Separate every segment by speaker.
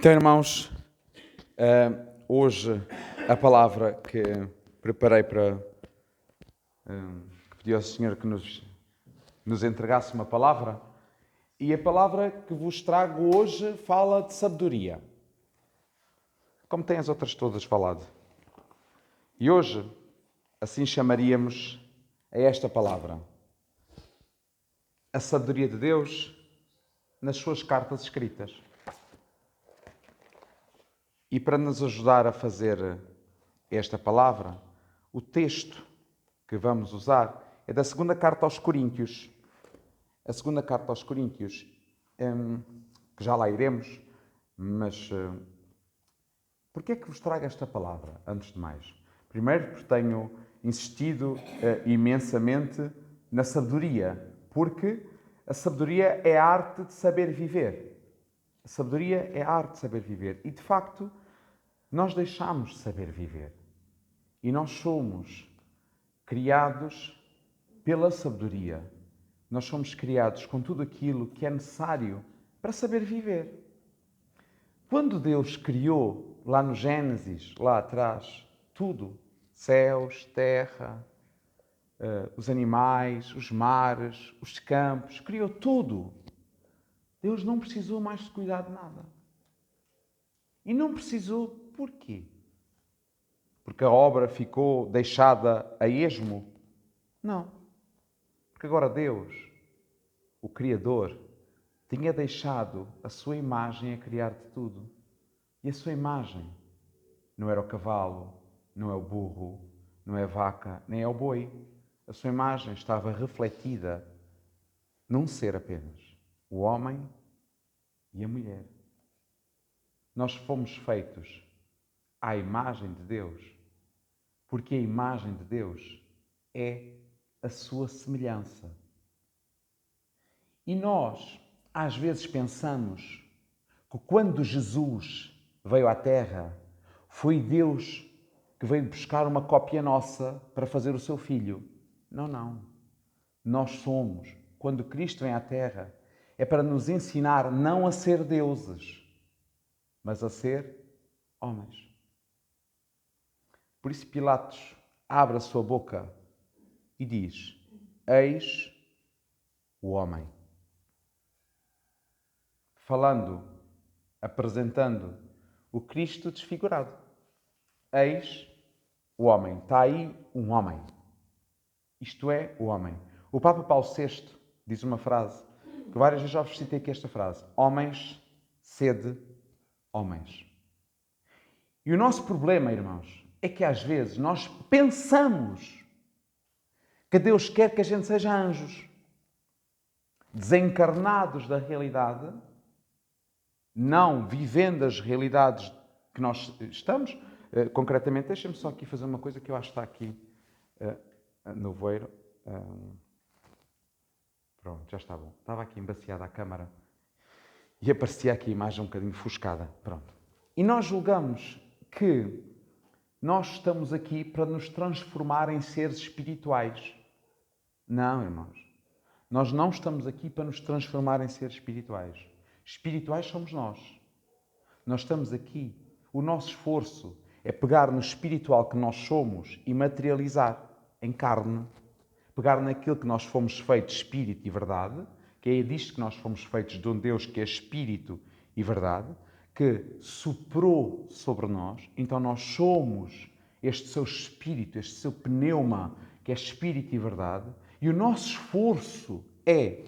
Speaker 1: Então, irmãos, hoje a palavra que preparei que pedi ao Senhor que nos entregasse uma palavra, e a palavra que vos trago hoje fala de sabedoria, como tem as outras todas falado. E hoje, assim chamaríamos a esta palavra: a sabedoria de Deus nas suas cartas escritas. E para nos ajudar a fazer esta palavra, o texto que vamos usar é da segunda carta aos Coríntios. A segunda carta aos Coríntios, que já lá iremos, mas porquê é que vos trago esta palavra, antes de mais? Primeiro, porque tenho insistido imensamente na sabedoria, porque a sabedoria é a arte de saber viver. A sabedoria é a arte de saber viver. E, de facto, nós deixamos de saber viver. E nós somos criados pela sabedoria. Nós somos criados com tudo aquilo que é necessário para saber viver. Quando Deus criou, lá no Gênesis, lá atrás, tudo, céus, terra, os animais, os mares, os campos, criou tudo. Deus não precisou mais de cuidar de nada. E não precisou porquê? Porque a obra ficou deixada a esmo? Não. Porque agora Deus, o Criador, tinha deixado a sua imagem a criar de tudo. E a sua imagem não era o cavalo, não é o burro, não é a vaca, nem é o boi. A sua imagem estava refletida num ser apenas, o homem e a mulher. Nós fomos feitos à imagem de Deus, porque a imagem de Deus é a sua semelhança. E nós, às vezes, pensamos que quando Jesus veio à Terra, foi Deus que veio buscar uma cópia nossa para fazer o seu Filho. Não, não. Nós somos, quando Cristo vem à Terra, é para nos ensinar não a ser deuses, mas a ser homens. Por isso Pilatos abre a sua boca e diz: eis o homem. Falando, apresentando o Cristo desfigurado. Eis o homem. Está aí um homem. Isto é o homem. O Papa Paulo VI diz uma frase, que várias vezes já vos citei aqui esta frase: homens, sede, homens. E o nosso problema, irmãos, é que às vezes nós pensamos que Deus quer que a gente seja anjos, desencarnados da realidade, não vivendo as realidades que nós estamos. Concretamente, deixem-me só aqui fazer uma coisa que eu acho que está aqui no voeiro. Pronto, já está bom. Estava aqui embaciada a câmara e aparecia aqui a imagem um bocadinho ofuscada. Pronto. E nós julgamos que nós estamos aqui para nos transformar em seres espirituais. Não, irmãos. Nós não estamos aqui para nos transformar em seres espirituais. Espirituais somos nós. Nós estamos aqui. O nosso esforço é pegar no espiritual que nós somos e materializar em carne. Pegar naquilo que nós fomos feitos, espírito e verdade, que é disto que nós fomos feitos de um Deus que é espírito e verdade, que soprou sobre nós. Então nós somos este seu espírito, este seu pneuma, que é espírito e verdade. E o nosso esforço é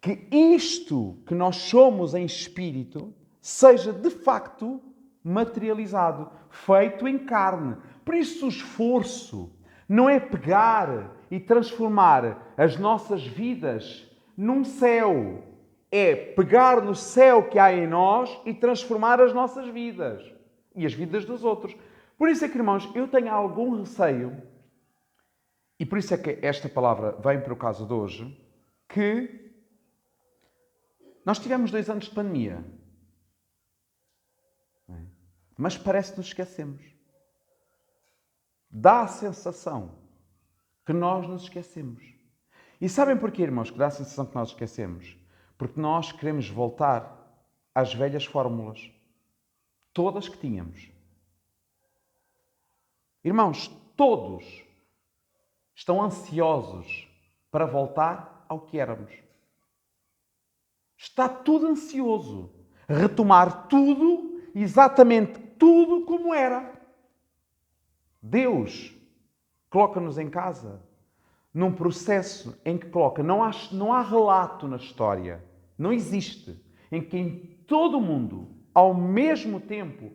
Speaker 1: que isto que nós somos em espírito seja de facto materializado, feito em carne. Por isso o esforço não é pegar e transformar as nossas vidas num céu. É pegar no céu que há em nós e transformar as nossas vidas e as vidas dos outros. Por isso é que, irmãos, eu tenho algum receio, e por isso é que esta palavra vem para o caso de hoje, que nós tivemos 2 anos de pandemia, mas parece que nos esquecemos. Dá a sensação que nós nos esquecemos. E sabem porquê, irmãos, que dá a sensação que nós esquecemos? Porque nós queremos voltar às velhas fórmulas. todas que tínhamos. Irmãos, todos estão ansiosos para voltar ao que éramos. Está tudo ansioso. Retomar tudo, exatamente tudo como era. Deus coloca-nos em casa num processo em que coloca, não há relato na história, não existe, em que em todo o mundo, ao mesmo tempo,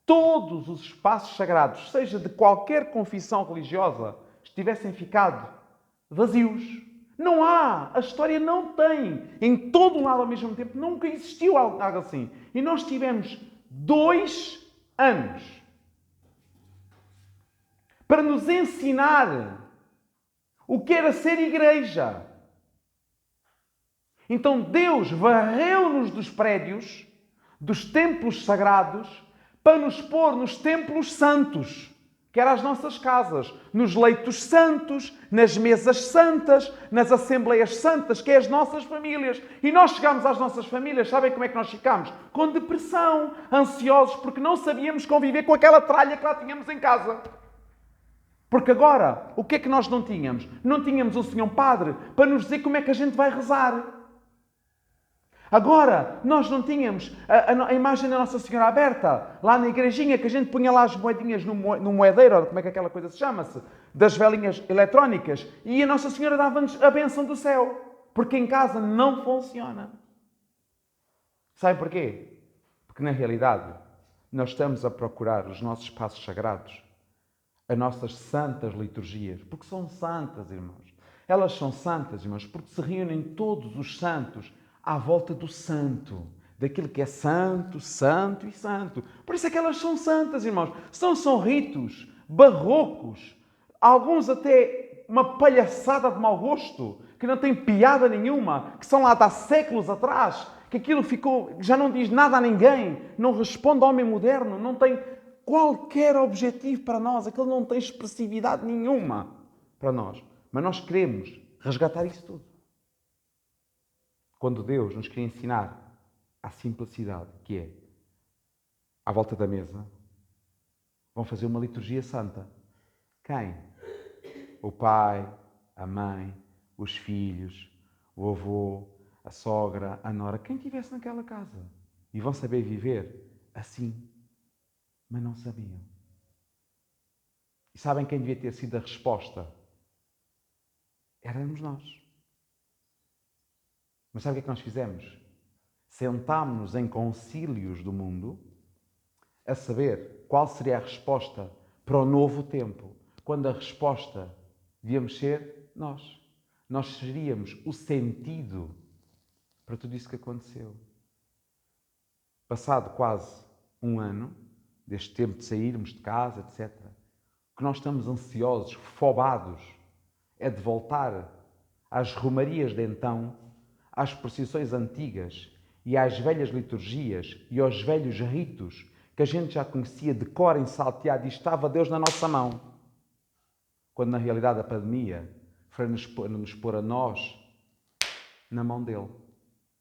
Speaker 1: todos os espaços sagrados, seja de qualquer confissão religiosa, tivessem ficado vazios. Não há, a história não tem, em todo um lado ao mesmo tempo, nunca existiu algo assim. E nós tivemos 2 anos para nos ensinar o que era ser igreja. Então Deus varreu-nos dos prédios, dos templos sagrados, para nos pôr nos templos santos, que eram as nossas casas, nos leitos santos, nas mesas santas, nas assembleias santas, que é as nossas famílias. E nós chegamos às nossas famílias, sabem como é que nós ficamos? Com depressão, ansiosos, porque não sabíamos conviver com aquela tralha que lá tínhamos em casa. Porque agora, o que é que nós não tínhamos? Não tínhamos um Senhor Padre para nos dizer como é que a gente vai rezar. Agora, nós não tínhamos a imagem da Nossa Senhora aberta, lá na igrejinha, que a gente punha lá as moedinhas no moedeiro, ou como é que aquela coisa se chama-se, das velinhas eletrónicas, e a Nossa Senhora dava-nos a bênção do céu. Porque em casa não funciona. Sabe porquê? Porque na realidade, nós estamos a procurar os nossos espaços sagrados, as nossas santas liturgias, porque são santas, irmãos. Elas são santas, irmãos, porque se reúnem todos os santos à volta do santo, daquilo que é santo, santo e santo. Por isso é que elas são santas, irmãos. São ritos barrocos, alguns até uma palhaçada de mau gosto, que não tem piada nenhuma, que são lá de há séculos atrás, que aquilo ficou, já não diz nada a ninguém, não responde ao homem moderno, não tem qualquer objetivo para nós, aquilo não tem expressividade nenhuma para nós. Mas nós queremos resgatar isso tudo. Quando Deus nos quer ensinar a simplicidade, que é, à volta da mesa, vão fazer uma liturgia santa. Quem? O pai, a mãe, os filhos, o avô, a sogra, a nora, quem estivesse naquela casa. E vão saber viver assim. Mas não sabiam. E sabem quem devia ter sido a resposta? Éramos nós. Mas sabe o que é que nós fizemos? Sentámos-nos em concílios do mundo a saber qual seria a resposta para o novo tempo, quando a resposta devíamos ser nós. Nós seríamos o sentido para tudo isso que aconteceu. Passado quase um ano, deste tempo de sairmos de casa, etc., que nós estamos ansiosos, fobados, é de voltar às romarias de então, às procissões antigas e às velhas liturgias e aos velhos ritos que a gente já conhecia de cor em salteado e estava Deus na nossa mão. Quando na realidade a pandemia foi nos pôr a nós na mão dele.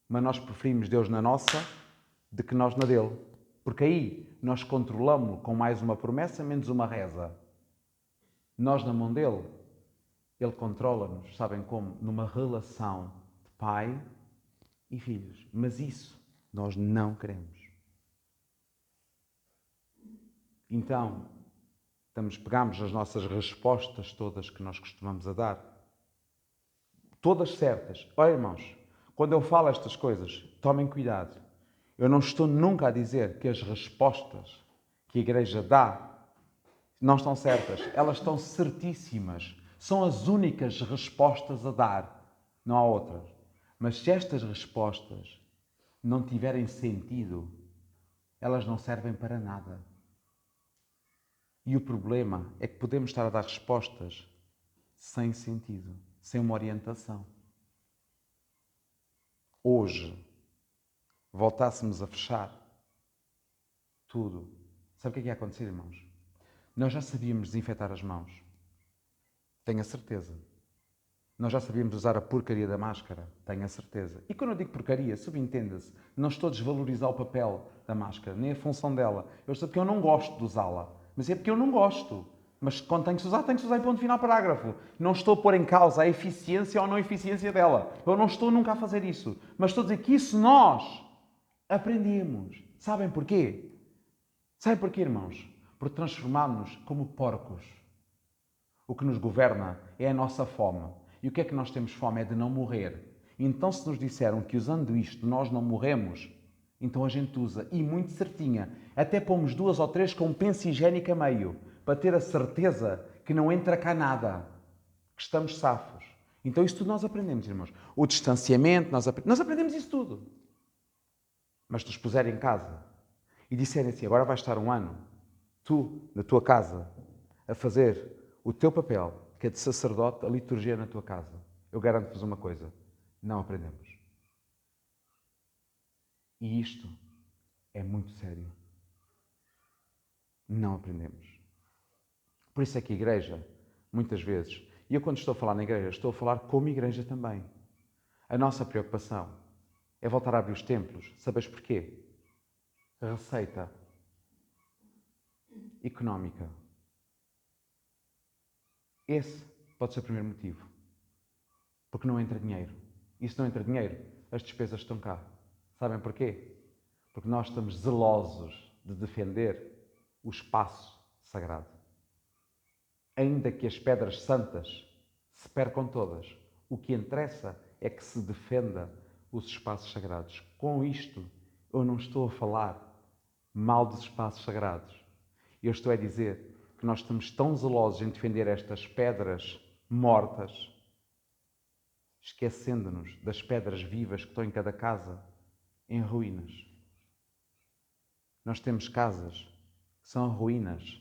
Speaker 1: Mas nós preferimos Deus na nossa do que nós na dele. Porque aí nós controlamos-lo com mais uma promessa, menos uma reza. Nós na mão dele, ele controla-nos, sabem como? Numa relação de pai e filhos. Mas isso nós não queremos. Então, pegamos as nossas respostas todas que nós costumamos a dar. Todas certas. Olha, irmãos, quando eu falo estas coisas, tomem cuidado. Eu não estou nunca a dizer que as respostas que a Igreja dá não estão certas. Elas estão certíssimas. São as únicas respostas a dar. Não há outras. Mas se estas respostas não tiverem sentido, elas não servem para nada. E o problema é que podemos estar a dar respostas sem sentido, sem uma orientação. Hoje, voltássemos a fechar tudo. Sabe o que é que ia acontecer, irmãos? Nós já sabíamos desinfetar as mãos. Tenho a certeza. Nós já sabíamos usar a porcaria da máscara, tenho a certeza. E quando eu digo porcaria, subentenda-se, não estou a desvalorizar o papel da máscara, nem a função dela. Eu estou porque eu não gosto de usá-la. Mas é porque eu não gosto. Mas quando tenho que se usar em ponto final parágrafo. Não estou a pôr em causa a eficiência ou não eficiência dela. Eu não estou nunca a fazer isso. Mas estou a dizer que isso nós aprendemos. Sabem porquê? Sabem porquê, irmãos? Porque transformámos-nos como porcos. O que nos governa é a nossa fome. E o que é que nós temos fome? É de não morrer. Então, se nos disseram que usando isto nós não morremos, então a gente usa. E muito certinha. Até pomos 2 ou 3 com um penso higiênico a meio, para ter a certeza que não entra cá nada. Que estamos safos. Então isso tudo nós aprendemos, irmãos. O distanciamento, nós aprendemos isso tudo. Mas se nos puserem em casa e disserem assim, agora vais estar um ano, tu, na tua casa, a fazer o teu papel, que é de sacerdote, a liturgia na tua casa. Eu garanto-vos uma coisa, não aprendemos. E isto é muito sério. Não aprendemos. Por isso é que a igreja, muitas vezes, e eu quando estou a falar na igreja, estou a falar como igreja também. A nossa preocupação é voltar a abrir os templos. Sabes porquê? A receita económica. Esse pode ser o primeiro motivo. Porque não entra dinheiro. E se não entra dinheiro, as despesas estão cá. Sabem porquê? Porque nós estamos zelosos de defender o espaço sagrado. Ainda que as pedras santas se percam todas, o que interessa é que se defenda os espaços sagrados. Com isto, eu não estou a falar mal dos espaços sagrados. Eu estou a dizer que nós estamos tão zelosos em defender estas pedras mortas, esquecendo-nos das pedras vivas que estão em cada casa, em ruínas. Nós temos casas que são ruínas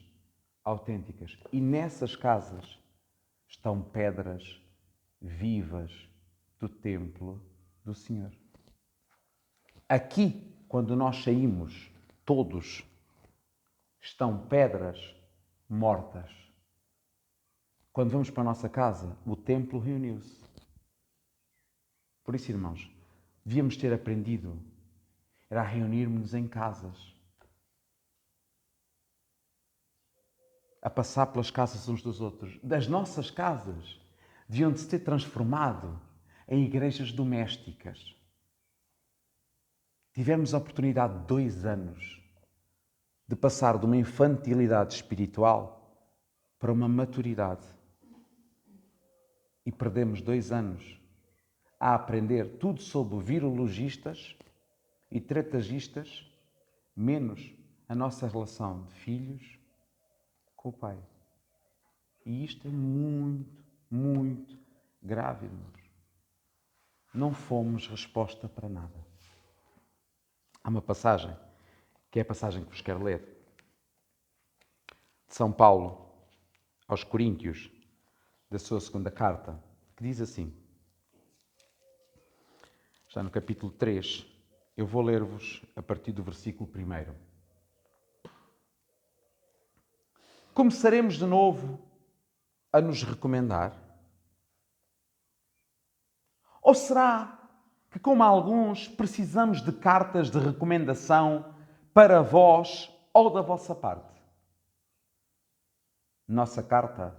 Speaker 1: autênticas. E nessas casas estão pedras vivas do templo do Senhor. Aqui, quando nós saímos, todos, estão pedras mortas. Quando vamos para a nossa casa, o templo reuniu-se. Por isso, irmãos, devíamos ter aprendido era a reunirmos-nos em casas. A passar pelas casas uns dos outros. Das nossas casas deviam de se ter transformado em igrejas domésticas. Tivemos a oportunidade de 2 anos de passar de uma infantilidade espiritual para uma maturidade. E perdemos 2 anos a aprender tudo sobre virologistas e tratagistas, menos a nossa relação de filhos com o Pai. E isto é muito, muito grave, irmãos. Não fomos resposta para nada. Há uma passagem, que é a passagem que vos quero ler, de São Paulo aos Coríntios, da sua segunda carta, que diz assim, está no capítulo 3, eu vou ler-vos a partir do versículo 1. Começaremos de novo a nos recomendar? Ou será que, como alguns, precisamos de cartas de recomendação para vós ou da vossa parte? Nossa carta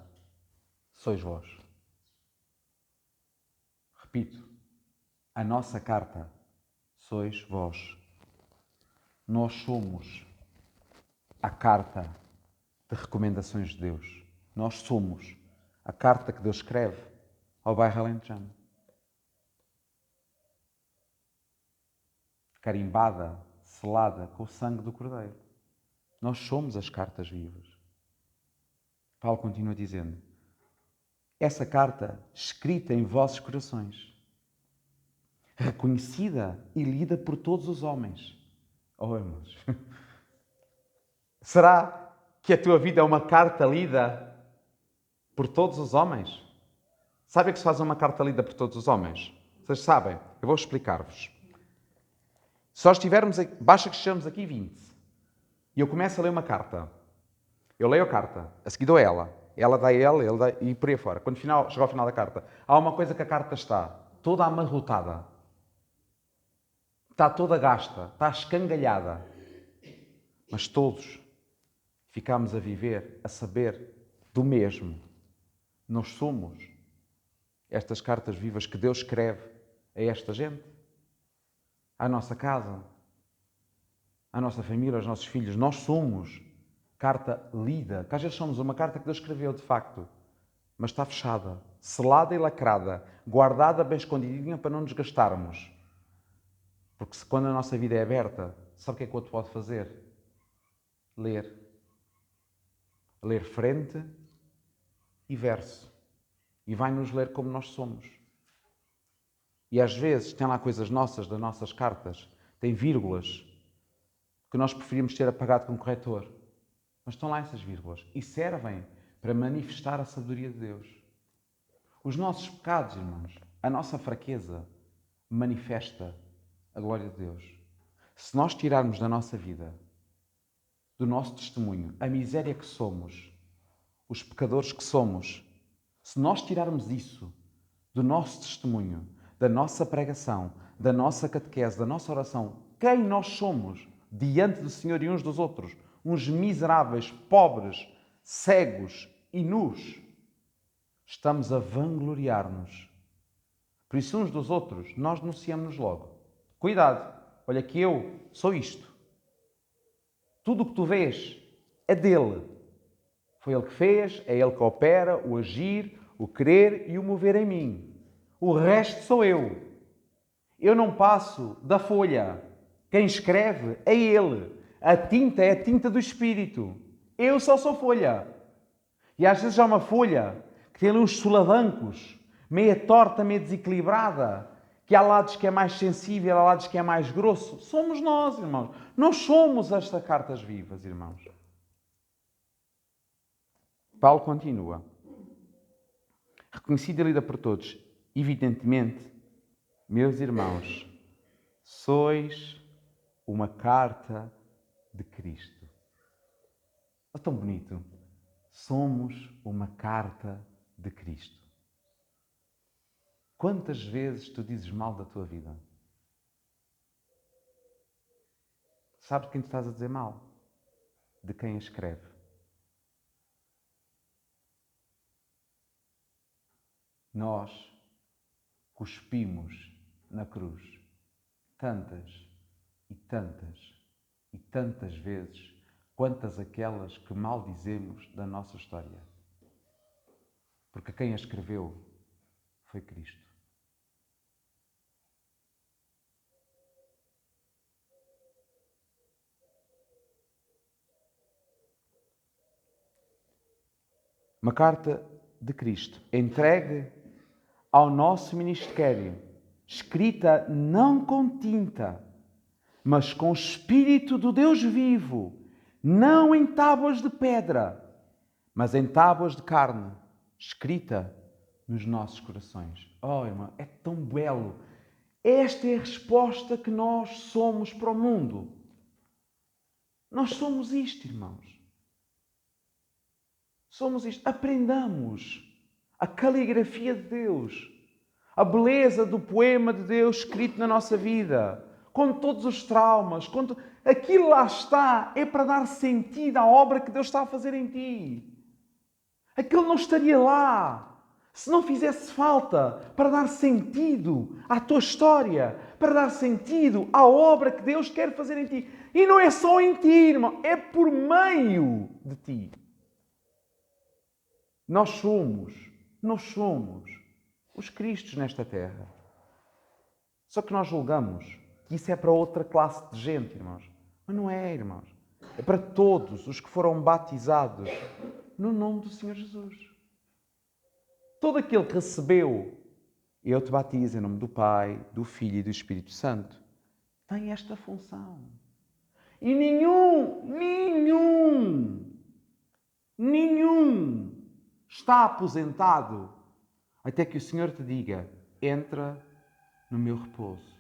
Speaker 1: sois vós. Repito, a nossa carta sois vós. Nós somos a carta de recomendações de Deus. Nós somos a carta que Deus escreve ao bairro alentejano. Carimbada, selada com o sangue do Cordeiro. Nós somos as cartas vivas. Paulo continua dizendo, essa carta escrita em vossos corações, reconhecida e lida por todos os homens. Oh, irmãos, será que a tua vida é uma carta lida por todos os homens? Sabe que se faz uma carta lida por todos os homens? Vocês sabem? Eu vou explicar-vos. Se nós estivermos, basta que estejamos aqui 20, e eu começo a ler uma carta. Eu leio a carta, a seguir dou ela. ela dá a ele dá, e por aí fora. Quando chega ao final da carta, há uma coisa que a carta está toda amarrotada, está toda gasta, está escangalhada, mas todos ficamos a viver, a saber do mesmo. Nós somos estas cartas vivas que Deus escreve a esta gente, à nossa casa, à nossa família, aos nossos filhos. Nós somos carta lida, que às vezes somos uma carta que Deus escreveu de facto, mas está fechada, selada e lacrada, guardada bem escondidinha para não nos gastarmos. Porque quando a nossa vida é aberta, sabe o que é que o outro pode fazer? Ler. Ler frente e verso. E vai-nos ler como nós somos. E às vezes tem lá coisas nossas, das nossas cartas, tem vírgulas, que nós preferimos ter apagado com um corretor. Mas estão lá essas vírgulas e servem para manifestar a sabedoria de Deus. Os nossos pecados, irmãos, a nossa fraqueza manifesta a glória de Deus. Se nós tirarmos da nossa vida, do nosso testemunho, a miséria que somos, os pecadores que somos, se nós tirarmos isso do nosso testemunho, da nossa pregação, da nossa catequese, da nossa oração, quem nós somos diante do Senhor e uns dos outros, uns miseráveis, pobres, cegos e nus, estamos a vangloriar-nos. Por isso, uns dos outros, nós denunciamos-nos logo. Cuidado, olha que eu sou isto. Tudo o que tu vês é dele. Foi ele que fez, é ele que opera o agir, o querer e o mover em mim. O resto sou eu. Eu não passo da folha. Quem escreve é ele. A tinta é a tinta do Espírito. Eu só sou folha. E às vezes há uma folha que tem ali uns solavancos, meia torta, meia desequilibrada, que há lados que é mais sensível, há lados que é mais grosso. Somos nós, irmãos. Nós somos estas cartas vivas, irmãos. Paulo continua. Reconhecido e lida por todos, evidentemente, meus irmãos, sois uma carta de Cristo. É tão bonito. Somos uma carta de Cristo. Quantas vezes tu dizes mal da tua vida? Sabes quem te estás a dizer mal? De quem a escreve. Nós cuspimos na cruz tantas e tantas e tantas vezes quantas aquelas que maldizemos da nossa história. Porque quem a escreveu foi Cristo. Uma carta de Cristo entregue ao nosso ministério, escrita não com tinta, mas com o Espírito do Deus vivo, não em tábuas de pedra, mas em tábuas de carne, escrita nos nossos corações. Oh, irmão, é tão belo. Esta é a resposta que nós somos para o mundo. Nós somos isto, irmãos. Somos isto. Aprendamos a caligrafia de Deus, a beleza do poema de Deus escrito na nossa vida, com todos os traumas, aquilo lá está, é para dar sentido à obra que Deus está a fazer em ti. Aquilo não estaria lá se não fizesse falta para dar sentido à tua história, para dar sentido à obra que Deus quer fazer em ti. E não é só em ti, irmão, é por meio de ti. Nós somos os Cristos nesta terra. Só que nós julgamos que isso é para outra classe de gente, irmãos. Mas não é, irmãos. É para todos os que foram batizados no nome do Senhor Jesus. Todo aquele que recebeu, eu te batizo em nome do Pai, do Filho e do Espírito Santo, tem esta função. E nenhum está aposentado até que o Senhor te diga, entra no meu repouso.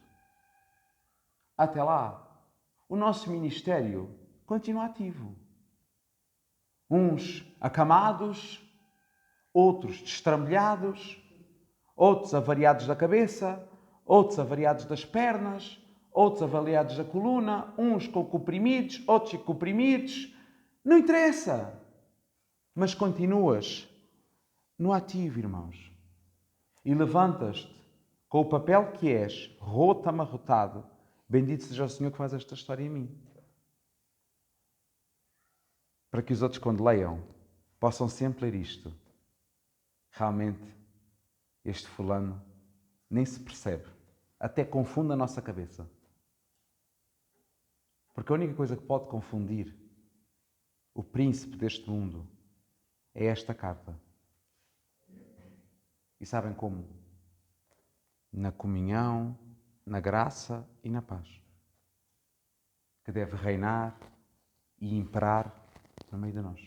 Speaker 1: Até lá, o nosso ministério continua ativo. Uns acamados, outros destrambelhados, outros avariados da cabeça, outros avariados das pernas, outros avariados da coluna, uns com comprimidos, outros sem comprimidos. Não interessa. Mas continuas no ativo, irmãos. E levantas-te com o papel que és, roto amarrotado. Bendito seja o Senhor que faz esta história em mim. Para que os outros, quando leiam, possam sempre ler isto. Realmente, este fulano nem se percebe. Até confunde a nossa cabeça. Porque a única coisa que pode confundir o príncipe deste mundo é esta carta. E sabem como? Na comunhão, na graça e na paz. Que deve reinar e imperar no meio de nós.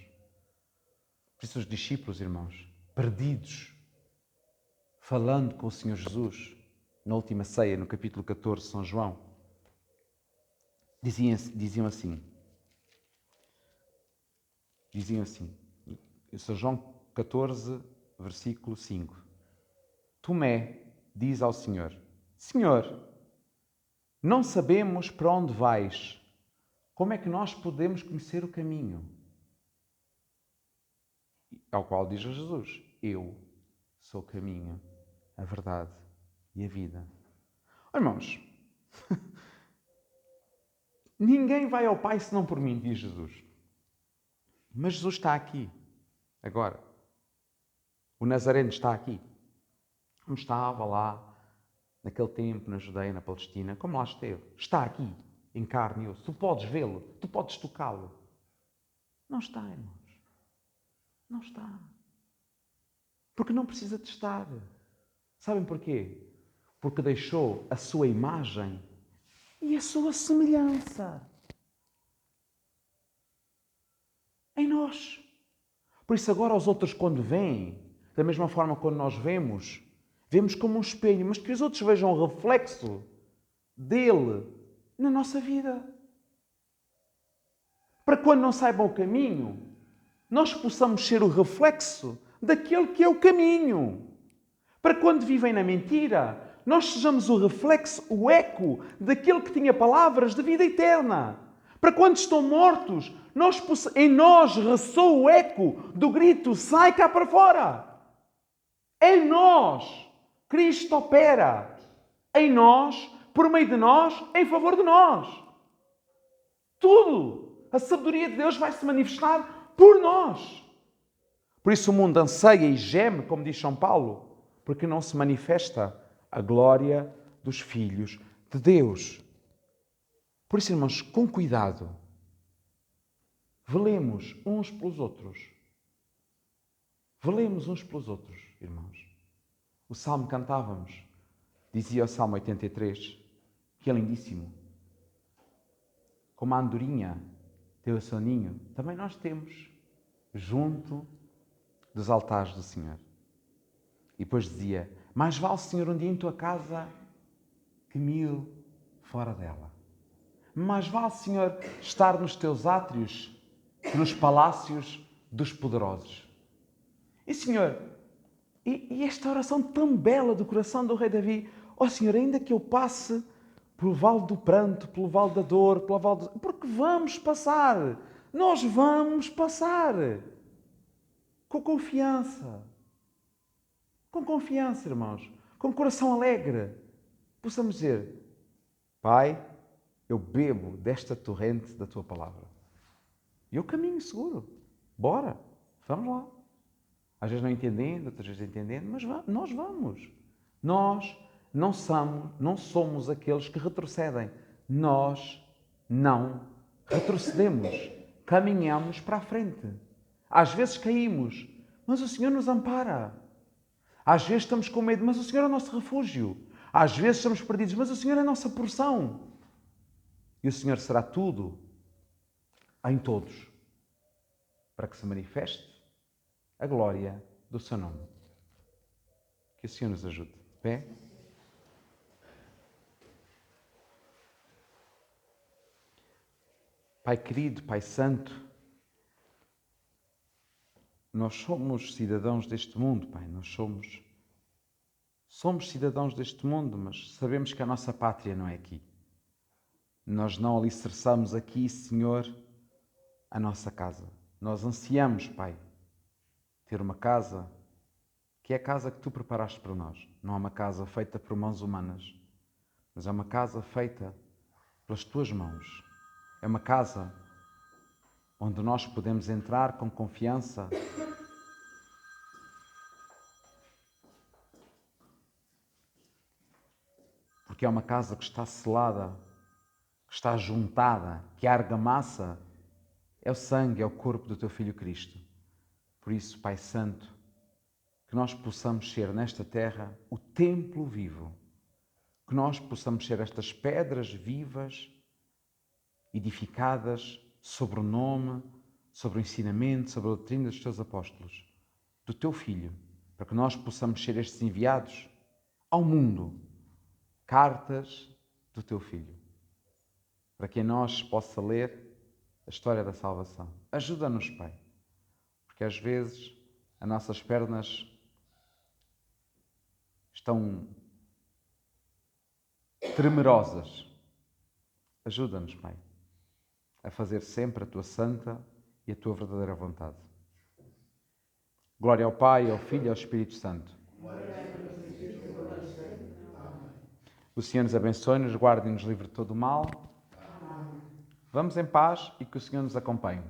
Speaker 1: Por isso os discípulos, irmãos, perdidos, falando com o Senhor Jesus, na última ceia, no capítulo 14 de São João, diziam assim, São João 14, versículo 5. Tomé diz ao Senhor, Senhor, não sabemos para onde vais. Como é que nós podemos conhecer o caminho? Ao qual diz a Jesus, eu sou o caminho, a verdade e a vida. Oh, irmãos, ninguém vai ao Pai senão por mim, diz Jesus. Mas Jesus está aqui, agora. O Nazareno está aqui. Como estava lá, naquele tempo, na Judeia, na Palestina, como lá esteve. Está aqui, em carne e osso. Tu podes vê-lo, tu podes tocá-lo. Não está, irmãos. Não está. Porque não precisa de estar. Sabem porquê? Porque deixou a sua imagem e a sua semelhança em nós. Por isso agora os outros quando veem, da mesma forma quando nós vemos como um espelho, mas que os outros vejam o reflexo dele na nossa vida. Para quando não saibam o caminho, nós possamos ser o reflexo daquele que é o caminho. Para quando vivem na mentira, nós sejamos o reflexo, o eco daquele que tinha palavras de vida eterna. Para quando estão mortos, em nós ressoa o eco do grito, sai cá para fora. Em nós, Cristo opera. Em nós, por meio de nós, em favor de nós. Tudo. A sabedoria de Deus vai se manifestar por nós. Por isso o mundo anseia e geme, como diz São Paulo, porque não se manifesta a glória dos filhos de Deus. Por isso, irmãos, com cuidado, velemos uns pelos outros. Velemos uns pelos outros, irmãos. O salmo que cantávamos, dizia o Salmo 83, que é lindíssimo. Como a andorinha tem o seu ninho, também nós temos junto dos altares do Senhor. E depois dizia, mais vale, Senhor, um dia em tua casa que 1000 fora dela. Mais vale, Senhor, estar nos teus átrios que nos palácios dos poderosos. E, Senhor, e esta oração tão bela do coração do rei Davi, ó Senhor, ainda que eu passe pelo vale do pranto, pelo vale da dor, pelo vale do... Porque vamos passar. Nós vamos passar. Com confiança. Com confiança, irmãos. Com coração alegre. Possamos dizer, Pai, eu bebo desta torrente da Tua palavra. E eu caminho seguro. Bora. Vamos lá. Às vezes não entendendo, outras vezes entendendo, mas nós vamos. Nós não somos aqueles que retrocedem. Nós não retrocedemos. Caminhamos para a frente. Às vezes caímos, mas o Senhor nos ampara. Às vezes estamos com medo, mas o Senhor é o nosso refúgio. Às vezes estamos perdidos, mas o Senhor é a nossa porção. E o Senhor será tudo em todos, para que se manifeste a glória do seu nome. Que o Senhor nos ajude. Pé. Pai querido, Pai santo, nós somos cidadãos deste mundo, Pai. Nós somos cidadãos deste mundo, mas sabemos que a nossa pátria não é aqui. Nós não alicerçamos aqui, Senhor, a nossa casa. Nós ansiamos, Pai, ter uma casa que é a casa que Tu preparaste para nós. Não é uma casa feita por mãos humanas, mas é uma casa feita pelas Tuas mãos. É uma casa onde nós podemos entrar com confiança porque é uma casa que está selada, que está juntada, que a argamassa é o sangue, é o corpo do Teu Filho Cristo. Por isso, Pai Santo, que nós possamos ser nesta terra o templo vivo, que nós possamos ser estas pedras vivas, edificadas sobre o nome, sobre o ensinamento, sobre a doutrina dos Teus apóstolos, do Teu Filho, para que nós possamos ser estes enviados ao mundo, cartas do Teu Filho, para que em nós possa ler a história da salvação. Ajuda-nos, Pai, porque às vezes as nossas pernas estão tremerosas. Ajuda-nos, Pai, a fazer sempre a Tua santa e a Tua verdadeira vontade. Glória ao Pai, ao Filho e ao Espírito Santo. O Senhor nos abençoe, nos guarde e nos livre de todo o mal. Vamos em paz e que o Senhor nos acompanhe.